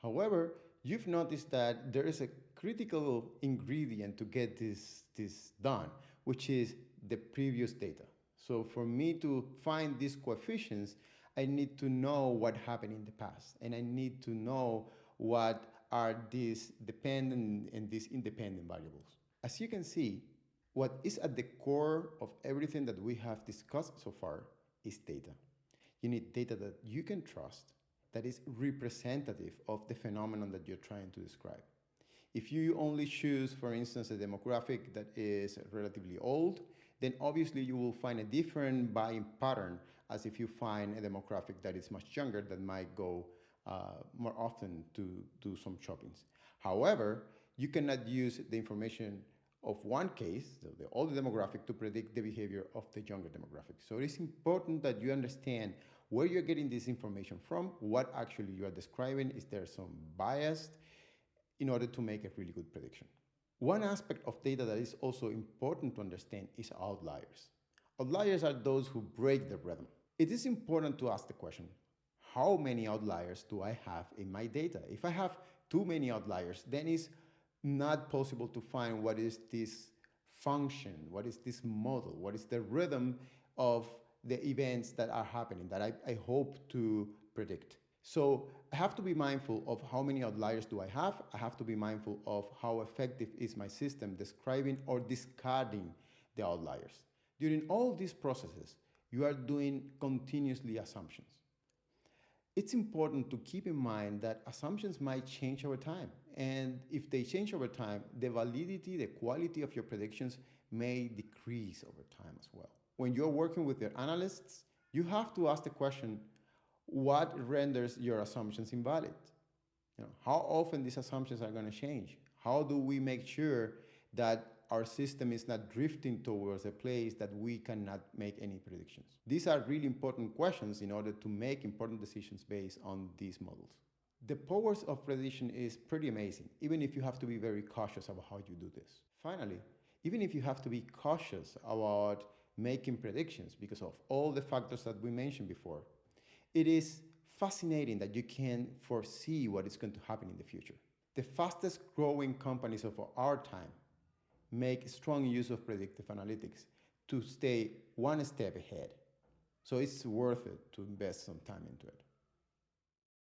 However, you've noticed that there is a critical ingredient to get this done, which is the previous data. So for me to find these coefficients, I need to know what happened in the past, and I need to know what are these dependent and these independent variables. As you can see, what is at the core of everything that we have discussed so far is data. You need data that you can trust, that is representative of the phenomenon that you're trying to describe. If you only choose, for instance, a demographic that is relatively old, then obviously you will find a different buying pattern as if you find a demographic that is much younger that might go more often to do some shoppings. However, you cannot use the information of one case, the older demographic, to predict the behavior of the younger demographic. So it is important that you understand where you're getting this information from, what actually you are describing, is there some bias, in order to make a really good prediction. One aspect of data that is also important to understand is outliers. Outliers are those who break the rhythm. It is important to ask the question, how many outliers do I have in my data? If I have too many outliers, then it's not possible to find what is this function, what is this model, what is the rhythm of the events that are happening that I hope to predict. So I have to be mindful of how many outliers do I have. I have to be mindful of how effective is my system describing or discarding the outliers. During all these processes, you are doing continuously assumptions. It's important to keep in mind that assumptions might change over time. And if they change over time, the validity, the quality of your predictions may decrease over time as well. When you're working with your analysts, you have to ask the question, what renders your assumptions invalid? How often these assumptions are going to change? How do we make sure that our system is not drifting towards a place that we cannot make any predictions? These are really important questions in order to make important decisions based on these models. The powers of prediction is pretty amazing, even if you have to be very cautious about how you do this. Finally, even if you have to be cautious about making predictions because of all the factors that we mentioned before, it is fascinating that you can foresee what is going to happen in the future. The fastest growing companies of our time make strong use of predictive analytics to stay one step ahead. So it's worth it to invest some time into it.